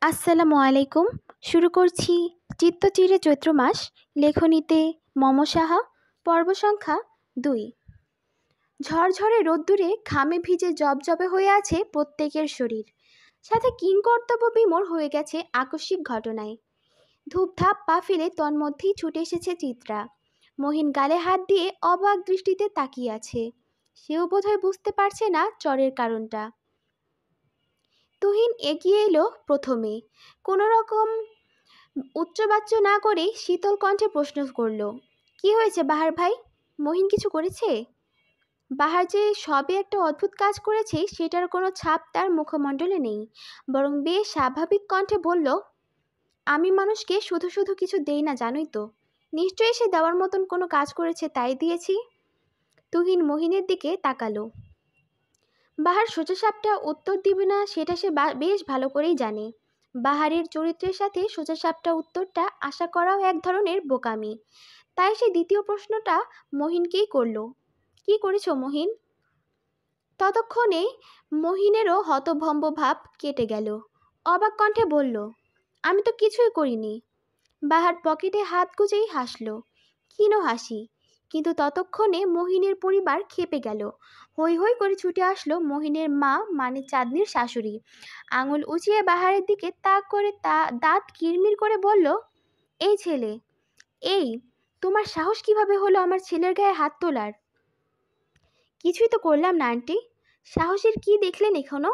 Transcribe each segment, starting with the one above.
আসসালামু আলাইকুম। শুরু করছি চিত্তচিরে চৈত্র মাস, লেখনীতে মম সাহা, পর্ব সংখ্যা ২। ঝরঝরে রোদ্দুরে ঘামে ভিজে জবজবে হয়ে আছে প্রত্যেকের শরীর, সাথে কিংকর্তব্য বিমূঢ় হয়ে গেছে আকস্মিক ঘটনায়। ধূপধাপ পা ফেলে তন্মধ্যেই ছুটে এসেছে চিত্রা। মহিন গালে হাত দিয়ে অবাক দৃষ্টিতে তাকিয়ে আছে। সেও বোধহয় বুঝতে পারছে না চরের কারণটা। তুহিন এগিয়ে এলো প্রথমে, কোনো রকম উচ্চবাচ্য না করে শীতল কণ্ঠে প্রশ্ন করল, কি হয়েছে বাহার ভাই? মহিন কিছু করেছে? বাহার যে সবে একটা অদ্ভুত কাজ করেছে সেটার কোনো ছাপ তার মুখমণ্ডলে নেই, বরং বেশ স্বাভাবিক কণ্ঠে বলল, আমি মানুষকে শুধু শুধু কিছু দেই না, জানোই তো। নিশ্চয়ই সে দেওয়ার মতন কোনো কাজ করেছে, তাই দিয়েছি। তুহিন মহিনের দিকে তাকালো। বাহার সোজাসাপটা উত্তর দিবে না সেটা সে বেশ ভালো করেই জানে। বাহারের চরিত্রের সাথে সোজাসাপটা উত্তরটা আশা করাও এক ধরনের বোকামি। তাই সে দ্বিতীয় প্রশ্নটা মহিনকেই করল, কি করেছো মহিন? ততক্ষণে মহিনেরও হতভম্ব ভাব কেটে গেল। অবাক কণ্ঠে বলল, আমি তো কিছুই করিনি। বাহার পকেটে হাত গুজেই হাসল, ক্ষীণ হাসি। কিন্তু ততক্ষণে মহিনের পরিবার খেপে গেল। হৈ হৈ করে ছুটে আসলো মহিনের মা, মানে চাঁদনির শাশুড়ি। আঙুল উঁচিয়ে বাহারের দিকে তাক করে দাঁত কিরমির করে বলল, এই ছেলে, এই তোমার সাহস কিভাবে হলো আমার ছেলের গায়ে হাত তোলার? কিছুই তো করলাম না আন্টি। সাহসের কি দেখলেন এখনো?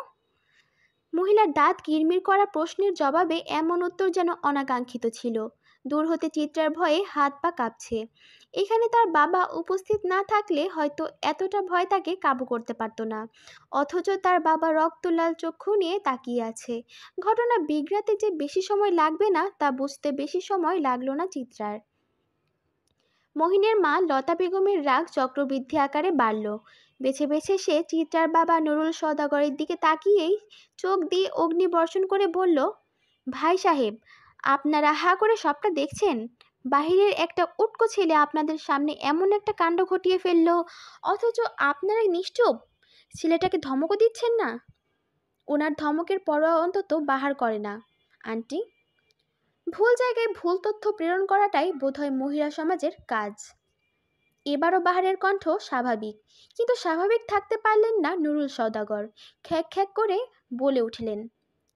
মহিলার দাঁত কিরমির করা প্রশ্নের জবাবে এমন উত্তর যেন অনাকাঙ্ক্ষিত ছিল। দূর হতে চিত্রার ভয়ে হাত পা কাঁপছে। এখানে তার বাবা উপস্থিত না থাকলে হয়তো এতটা ভয় তাকে কাবু করতে পারত না। অথচ তার বাবা রক্তলাল চক্ষু নিয়ে তাকিয়ে আছে। ঘটনা বিগড়াতে যে বেশি সময় লাগবে না তা বুঝতে বেশি সময় লাগলো না চিত্রার। মহিনের মা লতা বেগমের রাগ চক্রবৃদ্ধি আকারে বাড়ল। বেছে বেছে সে চিত্রার বাবা নুরুল সওদাগরের দিকে তাকিয়েই চোখ দিয়ে অগ্নিবর্ষণ করে বলল, ভাই সাহেব, আপনারা হা করে সবটা দেখছেন? বাহিরের একটা উটকো ছেলে আপনাদের সামনে এমন একটা কাণ্ড ঘটিয়ে ফেলল, অথচ আপনারা নিশ্চুপ? ছেলেটাকে ধমকও দিচ্ছেন না? ওনার ধমকের পরোয়া অন্তত বাহার করে না আন্টি। ভুল জায়গায় ভুল তথ্য প্রেরণ করাটাই বোধহয় মহিলা সমাজের কাজ। এবারও বাহারের কণ্ঠ স্বাভাবিক, কিন্তু স্বাভাবিক থাকতে পারলেন না নুরুল সওদাগর। খ্যাক খ্যাক করে বলে উঠলেন,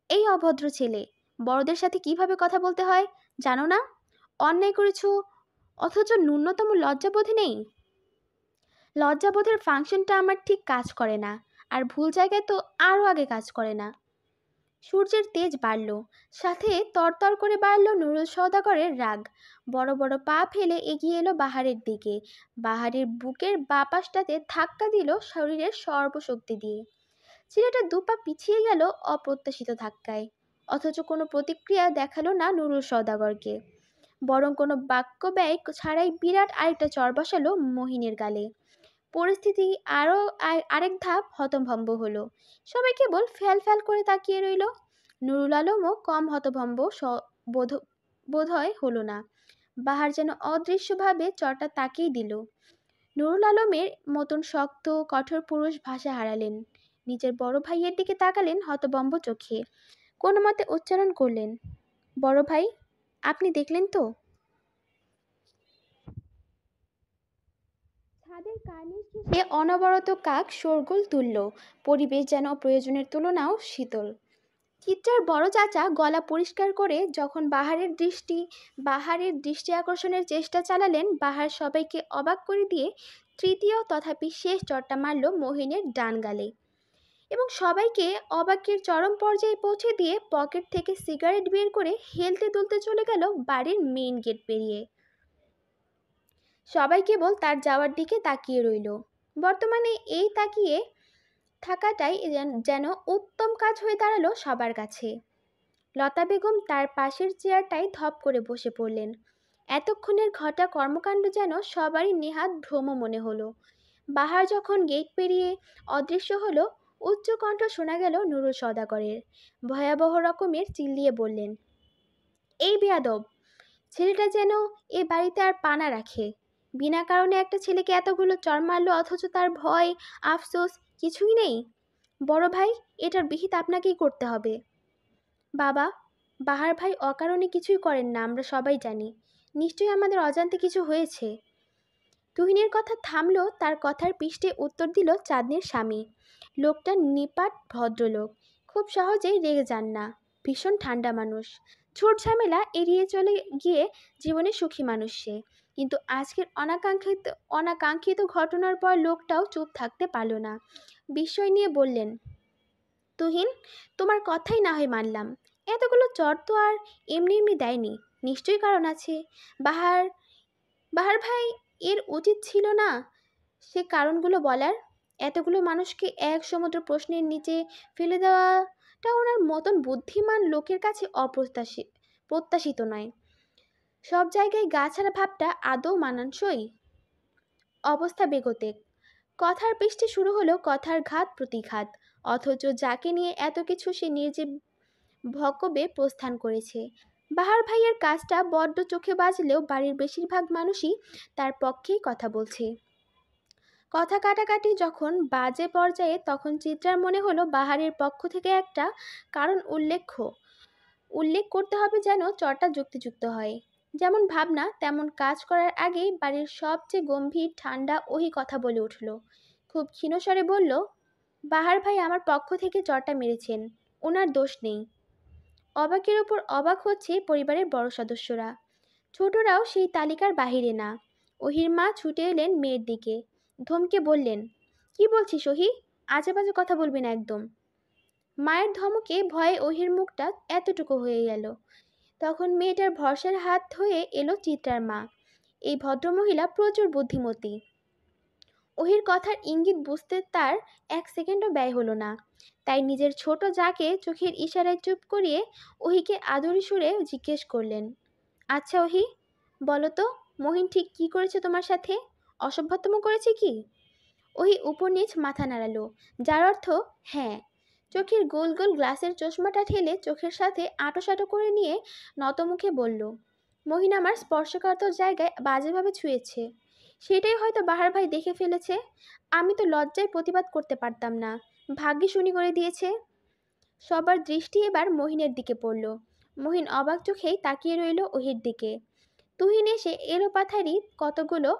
এই অভদ্র ছেলে, বড়দের সাথে কিভাবে কথা বলতে হয় জানো না? অন্যায় করেছো, অথচ ন্যূনতম লজ্জাবোধ নেই। লজ্জাবোধের ফাংশনটা আমার ঠিক কাজ করে না, আর ভুল জায়গায় তো আরও আগে কাজ করে না। সূর্যের তেজ বাড়ল, সাথে তরতর করে বাড়ল নুরুল সওদাগরের রাগ। বড় বড় পা ফেলে এগিয়ে এলো বাহারের দিকে। বাহারের বুকের বাঁ পাশটাতে ধাক্কা দিল শরীরের সর্বশক্তি দিয়ে। ছেলেটা দুপা পিছিয়ে গেল অপ্রত্যাশিত ধাক্কায়, অথচ কোনো প্রতিক্রিয়া দেখালো না নুরুল সওদাগরকে। বরং কোনো বাক্য ব্যয় ছাড়াই বিরাট আরেকটা চর বসালো মহিনের গালে। পরিস্থিতি আরেক ধাপ হতভম্ব হলো। সবাই কেবল ফ্যাল ফ্যাল করে তাকিয়ে রইল। নুরুল আলমও কম হতভম্ব বোধহয় হলো না। বাহার যেন অদৃশ্যভাবে চরটা তাকিয়ে দিল। নুরুল আলমের মতন শক্ত কঠোর পুরুষ ভাষা হারালেন। নিজের বড় ভাইয়ের দিকে তাকালেন হতভম্ব চোখে। কোনো মতে উচ্চারণ করলেন, বড় ভাই, আপনি দেখলেন তো? ছাদের কার্নিশ ঘেঁষে অনবরত কাক শোরগোল তুলল। পরিবেশ যেন প্রয়োজনের তুলনাও শীতল। চিত্রার বড় চাচা গলা পরিষ্কার করে যখন বাহারের দৃষ্টি আকর্ষণের চেষ্টা চালালেন, বাহার সবাইকে অবাক করে দিয়ে তৃতীয় তথাপি শেষ চড়টা মারল মহিনের ডান গালে, এবং সবাইকে অবাকের চরম পর্যায়ে পৌঁছে দিয়ে পকেট থেকে সিগারেট বের করে হেলতে দুলতে চলে গেল বাড়ির মেইন গেট পেরিয়ে। সবাই কেবল তার যাওয়ার দিকে তাকিয়ে রইল। বর্তমানে এই তাকিয়ে থাকাটাই যেন উত্তম কাজ হয়ে দাঁড়ালো সবার কাছে। লতা বেগম তার পাশের চেয়ারটায় ধপ করে বসে পড়লেন। এতক্ষণের ঘটা কর্মকাণ্ড যেন সবারই নেহাত ভ্রম মনে হলো। বাহার যখন গেট পেরিয়ে অদৃশ্য হলো, উচ্চ কণ্ঠ শোনা গেল নুরুল সওদাগরের। ভয়াবহ রকমের চিল্লিয়ে বললেন, এই বেয়াদব, ছেলেটা যেন এ বাড়িতে আর পা না রাখে। বিনা কারণে একটা ছেলেকে এতগুলো চড় মারলো, অথচ তার ভয় আফসোস কিছুই নেই। বড় ভাই, এটার বিহিত আপনাকেই করতে হবে। বাবা, বাহার ভাই অকারণে কিছুই করেন না, আমরা সবাই জানি। নিশ্চয়ই আমাদের অজান্তে কিছু হয়েছে। তুহিনের কথা থামলো, তার কথার পৃষ্ঠে উত্তর দিল চাঁদনির স্বামী। লোকটা নিপাট ভদ্রলোক, খুব সহজেই রেগে যান না, ভীষণ ঠান্ডা মানুষ। ঝুট ঝামেলা এড়িয়ে চলে গিয়ে জীবনে সুখী মানুষ সে। কিন্তু আজকের অনাকাঙ্ক্ষিত ঘটনার পর লোকটাও চুপ থাকতে পারল না। বিস্ময় নিয়ে বললেন, তুহিন, তোমার কথাই না হয় মানলাম, এতগুলো চর তো আর এমনি এমনি দেয়নি, নিশ্চয়ই কারণ আছে। বাহার বাহার ভাই, এর উচিত ছিল না সে কারণগুলো বলার? এতগুলো মানুষকে এক সমুদ্র প্রশ্নের নিচে ফেলে দেওয়াটা ওনার মতন বুদ্ধিমান লোকের কাছে প্রত্যাশিত নয়। সব জায়গায় গা ছাড়া ভাবটা আদৌ মানানসই? অবস্থা বেগতিক। কথার পৃষ্ঠে শুরু হলো কথার ঘাত প্রতিঘাত, অথচ যাকে নিয়ে এত কিছু সে নির্জীব ভকবে প্রস্থান করেছে। বাহার ভাইয়ের কাজটা বড্ড চোখে বাজলেও বাড়ির বেশিরভাগ মানুষই তার পক্ষেই কথা বলছে। কথা কাটাকাটি যখন বাজে পর্যায়ে, তখন চিত্রার মনে হলো বাহারের পক্ষ থেকে একটা কারণ উল্লেখ করতে হবে, যেন চর্টা যুক্তিযুক্ত হয়। যেমন ভাবনা তেমন কাজ করার আগেই বাড়ির সবচেয়ে গম্ভীর ঠান্ডা ওই কথা বলে উঠল, খুব ক্ষীণস্বরে বলল, বাহার ভাই আমার পক্ষ থেকে চরটা মেরেছেন, ওনার দোষ নেই। অবাকের ওপর অবাক হচ্ছে পরিবারের বড় সদস্যরা। ছোটরাও সেই তালিকার বাহিরে না। ওহির মা ছুটে এলেন মেয়ের দিকে, ধমকে বললেন, কি বলছিস ওহি, আজে বাজে কথা বলবি না একদম। মায়ের ধমকে ভয়ে ওহির মুখটা এতটুকু হয়ে গেল। তখন মেয়েটার ভরসার হাত হয়ে এলো চিত্রার মা। এই ভদ্রমহিলা প্রচুর বুদ্ধিমতী। ওহির কথার ইঙ্গিত বুঝতে তার এক সেকেন্ডও ব্যয় হলো না। তাই নিজের ছোট যাকে চোখের ইশারায় চুপ করিয়ে ওহিকে আদরি সুরে জিজ্ঞেস করলেন, আচ্ছা ওহি, বলো তো, মহিন ঠিক কি করেছে তোমার সাথে? অসভ্যতম করেছে কি? ওহি উপর নিচ মাথা নাড়ালো, যার অর্থ হ্যাঁ। চোখের গোল গোল গ্লাসের চশমাটা ঠেলে চোখের সাথে আঁটোসাঁটো করে নিয়ে নতমুখে বলল, মহিন আমার স্পর্শকাতর জায়গায় বাজেভাবে ছুঁয়েছে। সেটাই হয়তো বাহার ভাই দেখে ফেলেছে। আমি তো লজ্জায় প্রতিবাদ করতে পারতাম না, ভাগ্যে শুনি করে দিয়েছে। সবার দৃষ্টি এবার মহিনের দিকে পড়ল। মহিন অবাক চোখেই তাকিয়ে রইল ওহির দিকে। তুহিন এসে এলোপাথারি কতগুলো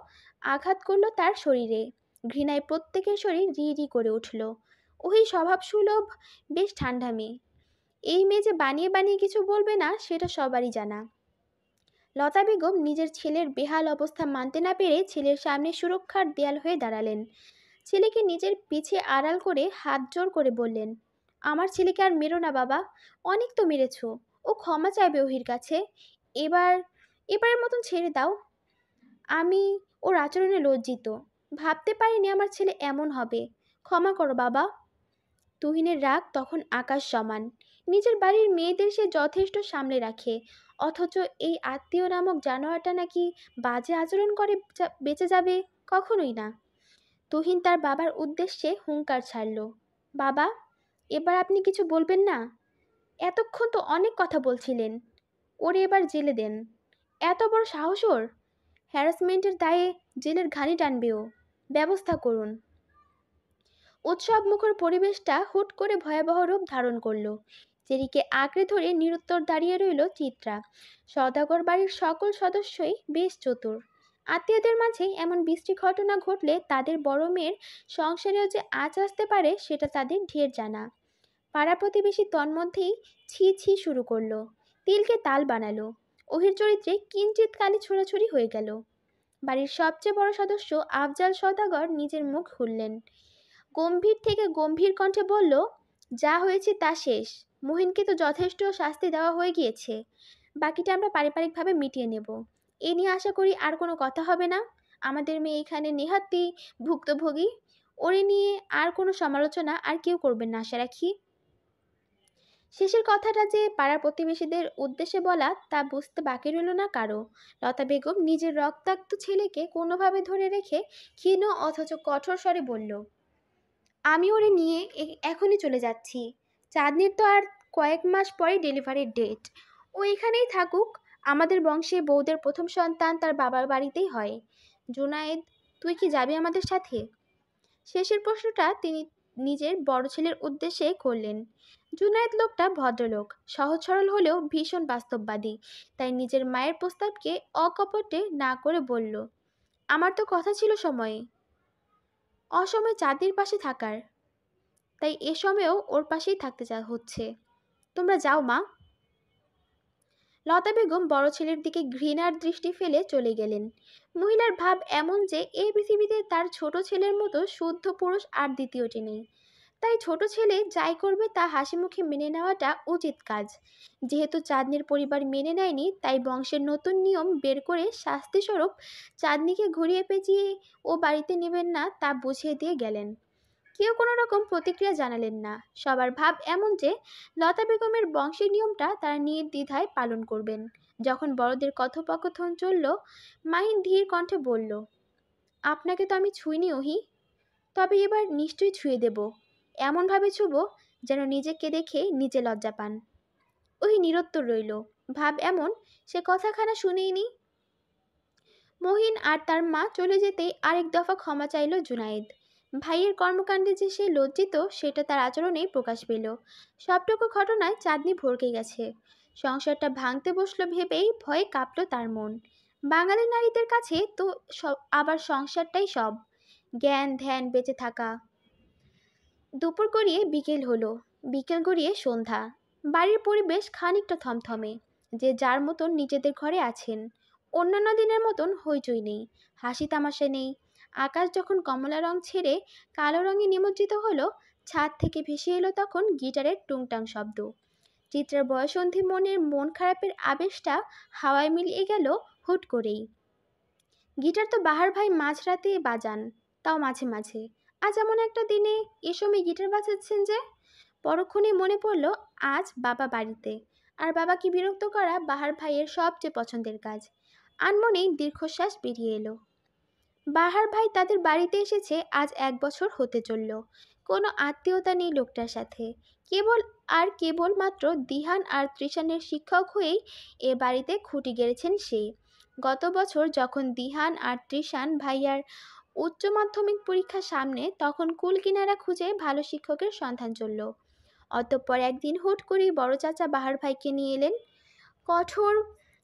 আঘাত করলো তার শরীরে। ঘৃণায় প্রত্যেকের শরীর রি রি করে উঠল। ওই স্বভাব সুলভ, বেশ ঠান্ডা মেয়ে। এই মেয়ে যে বানিয়ে বানিয়ে কিছু বলবে না সেটা সবারই জানা। লতা বেগম নিজের ছেলের বেহাল অবস্থা মানতে না পেরে ছেলের সামনে সুরক্ষার দেয়াল হয়ে দাঁড়ালেন। ছেলেকে নিজের পিছে আড়াল করে হাত জোর করে বললেন, আমার ছেলেকে আর মেরো না বাবা, অনেক তো মেরেছ, ও ক্ষমা চাইবে ওহির কাছে। এবার এবারের মতন ছেড়ে দাও। আমি ওর আচরণে লজ্জিত, ভাবতে পারিনি আমার ছেলে এমন হবে, ক্ষমা করো বাবা। তুহিনের রাগ তখন আকাশ সমান। নিজের বাড়ির মেয়েদের সে যথেষ্ট সামলে রাখে, অথচ এই আত্মীয় নামক জানোয়ারটা নাকি বাজে আচরণ করে বেঁচে যাবে, কখনোই না। তুহিন তার বাবার উদ্দেশ্যে হুঙ্কার ছাড়ল, বাবা, এবার আপনি কিছু বলবেন না? এতক্ষণ তো অনেক কথা বলছিলেন, ওরে এবার জেলে দেন। এত বড় সাহস ওর! হ্যারাসমেন্টের দায়ে জেলের ঘানি টানবে ও, ব্যবস্থা করুন। উৎসব মুখর পরিবেশটা হুট করে ভয়াবহ রূপ ধারণ করলো। জেরিকে আঁকড়ে ধরে নিরুত্তর দাঁড়িয়ে রইল চিত্রা। সওদাগর বাড়ির সকল সদস্যই বেশ চতুর। আত্মীয়দের মাঝে এমন বিশ্রী ঘটনা ঘটলে তাদের বড় মেয়ের সংসারেও যে আঁচ আসতে পারে সেটা তাদের ঢের জানা। পাড়া প্রতিবেশী তন্মধ্যেই ছি ছি শুরু করলো, তিলকে তাল বানালো। ওহির চরিত্রে কিঞ্চিৎ কালি ছোড়াছুড়ি হয়ে গেল। বাড়ির সবচেয়ে বড় সদস্য আফজাল সওদাগর নিজের মুখ খুললেন। গম্ভীর থেকে গম্ভীর কণ্ঠে বলল, যা হয়েছে তা শেষ। মহিনকে তো যথেষ্ট শাস্তি দেওয়া হয়ে গিয়েছে, বাকিটা আমরা পারিবারিকভাবে মিটিয়ে নেব। এ নিয়ে আশা করি আর কোনো কথা হবে না। আমাদের মেয়ে এখানে নেহাতি ভুক্তভোগী, ওরে নিয়ে আর কোনো সমালোচনা আর কেউ করবেন না আশা রাখি। শেষের কথাটা যে পাড়ার প্রতিবেশীদের উদ্দেশ্যে বলা তা বুঝতে বাকি রইল না কারো। লতা বেগম নিজের রক্তাক্ত ছেলেকে কোনোভাবে ধরে রেখে ক্ষীণ অথচ কঠোর স্বরে বলল, আমি ওরে নিয়ে এখনই চলে যাচ্ছি। চাঁদনির তো আর কয়েক মাস পরেই ডেলিভারির ডেট। ও এখানেই থাকুক। আমাদের বংশে বউদের প্রথম সন্তান তার বাবার বাড়িতেই হয়। জুনায়েদ, তুই কি যাবি আমাদের সাথে? শেষের প্রশ্নটা তিনি নিজের বড় ছেলের উদ্দেশ্যে করলেন। জুনায়েদ লোকটা ভদ্রলোক, সহজ সরল হলেও ভীষণ বাস্তববাদী, তাই নিজের মায়ের প্রস্তাবকে অকপটে না করে বলল, আমার তো কথা ছিল সময়ে অসময়ে চাঁদির পাশে থাকার, তাই এ সময়েও ওর পাশেই থাকতে হচ্ছে। তোমরা যাও মা। লতা বেগম বড় ছেলের দিকে ঘৃণার দৃষ্টি ফেলে চলে গেলেন। মহিলার ভাব এমন যে এই পৃথিবীতে তার ছোট ছেলের মতো শুদ্ধ পুরুষ আর দ্বিতীয়টি নেই। তাই ছোট ছেলে যাই করবে তা হাসিমুখে মেনে নেওয়াটা উচিত কাজ। যেহেতু চাঁদনির পরিবার মেনে নেয়নি, তাই বংশের নতুন নিয়ম বের করে শাস্তিস্বরূপ চাঁদনিকে ঘুরিয়ে পেঁচিয়ে ও বাড়িতে নেবেন না তা বুঝিয়ে দিয়ে গেলেন। কেউ কোনো রকম প্রতিক্রিয়া জানালেন না। সবার ভাব এমন যে লতা বেগমের বংশের নিয়মটা তারা নির্দ্বিধায় পালন করবেন। যখন বড়দের কথোপকথন চলল, মাহিন ধীর কণ্ঠে বলল, আপনাকে তো আমি ছুঁইনি ওহি, তবে এবার নিশ্চয়ই ছুঁয়ে দেব। এমনভাবে ছুব যেন নিজেকে দেখে নিজে লজ্জা পান। ওহি নিরুত্তর রইল। ভাব এমন সে কথাখানা শুনেইনি। মহিন আর তার মা চলে যেতেই আরেক দফা ক্ষমা চাইল জুনায়েদ। ভাইয়ের কর্মকাণ্ডে যে সে লজ্জিত সেটা তার আচরণেই প্রকাশ পেল। সবটুকু ঘটনায় চাঁদনি ভড়কে গেছে। সংসারটা ভাঙতে বসলো ভেবেই ভয়ে কাঁপল তার মন। বাঙালি নারীদের কাছে তো সব আবার সংসারটাই সব, জ্ঞান ধ্যান বেঁচে থাকা। দুপুর গড়িয়ে বিকেল হলো, বিকেল গড়িয়ে সন্ধ্যা। বাড়ির পরিবেশ খানিকটা থমথমে, যে যার মতন নিজেদের ঘরে আছেন। অন্যান্য দিনের মতন হইচই নেই, হাসি তামাশা নেই। আকাশ যখন কমলা রং ছেড়ে কালো রঙে নিমজ্জিত হলো, ছাদ থেকে ভেসে এলো তখন গিটারের টুংটাং শব্দ। চিত্রার বয়সন্ধি মন খারাপের আবেশটা হাওয়ায় মিলিয়ে গেল হুট করেই। গিটার তো বাহার ভাই মাঝরাতে বাজান, তাও মাঝে মাঝে। আজ এমন একটা দিনে এ সময় গিটার বাজাচ্ছেন যে? পরক্ষণে মনে পড়ল আজ বাবা বাড়িতে, আর বাবাকে বিরক্ত করা বাহার ভাইয়ের সবচেয়ে পছন্দের কাজ। আনমনেই দীর্ঘশ্বাস বেরিয়ে এলো। বাহার ভাই তাদের বাড়িতে এসেছে আজ 1 বছর হতে চলল। কোনো আত্মীয়তা নেই লোকটার সাথে, কেবল মাত্র দিহান আর ত্রিশানের শিক্ষক হয়েই এ বাড়িতে খুঁটি গেড়েছেন সে। গত বছর যখন দিহান আর ত্রিশান ভাইয়ার উচ্চ মাধ্যমিক পরীক্ষা সামনে, তখন কুল কিনারা খুঁজে ভালো শিক্ষকের সন্ধান চলল। অতঃপর একদিন হুট করেই বড় চাচা বাহার ভাইকে নিয়ে এলেন। কঠোর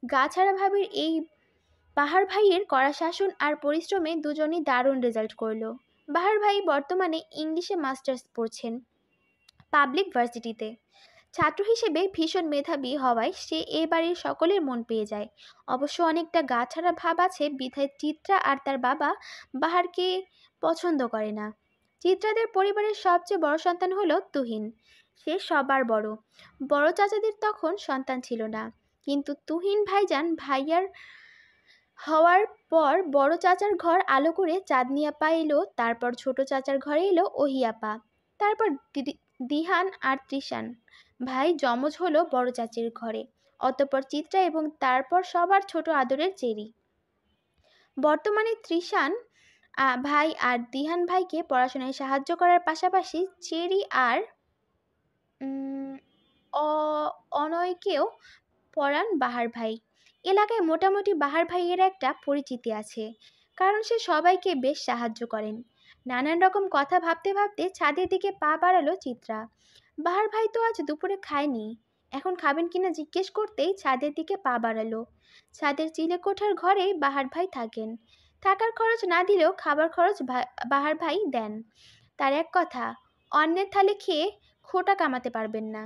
গাছাড়া ভাবের এই বাহার ভাইয়ের কড়া শাসন আর পরিশ্রমে দুজনই দারুণ রেজাল্ট করলো। বাহার ভাই বর্তমানে ইংলিশে মাস্টার্স পড়ছেন পাবলিক ভার্সিটিতে। ছাত্র হিসেবে ভীষণ মেধাবী হওয়ায় সে এ বাড়ির সকলের মন পেয়ে যায়। অবশ্য অনেকটা গাছাড়া ভাব আছে বিধায় চিত্রা আর তার বাবা বাহারকে পছন্দ করে না। চিত্রাদের পরিবারের সবচেয়ে বড় সন্তান হলো তুহিন। সে সবার বড়। বড় চাচাদের তখন সন্তান ছিল না, কিন্তু তুহিন ভাইয়ার হওয়ার পর বড় চাচার ঘর আলো করে চাঁদনি আপা এলো, তারপর ছোট চাচার ঘরে এলো ওহি আপা, তারপর দিহান আর ত্রিশান ভাই যমজ হলো বড় চাচির ঘরে, অতঃপর চিত্রা এবং তারপর সবার ছোট আদরের চেরি। বর্তমানে ত্রিশান ভাই আর দিহান ভাইকে পড়াশোনায় সাহায্য করার পাশাপাশি চেরি আর অনয়কেও পড়ান বাহার ভাই। এলাকায় মোটামুটি বাহার ভাইয়ের একটা পরিচিতি আছে, কারণ সে সবাইকে বেশ সাহায্য করেন। নানান রকম কথা ভাবতে ভাবতে ছাদের দিকে পা বাড়ালো চিত্রা। বাহার ভাই তো আজ দুপুরে খায়নি, এখন খাবেন কিনা জিজ্ঞেস করতেই ছাদের দিকে পা বাড়ালো। ছাদের চিলেকোঠার ঘরে বাহার ভাই থাকেন। থাকার খরচ না দিলেও খাবার খরচ বাহার ভাই দেন। তার এক কথা, অন্যের থালে খেয়ে খোটা কামাতে পারবেন না।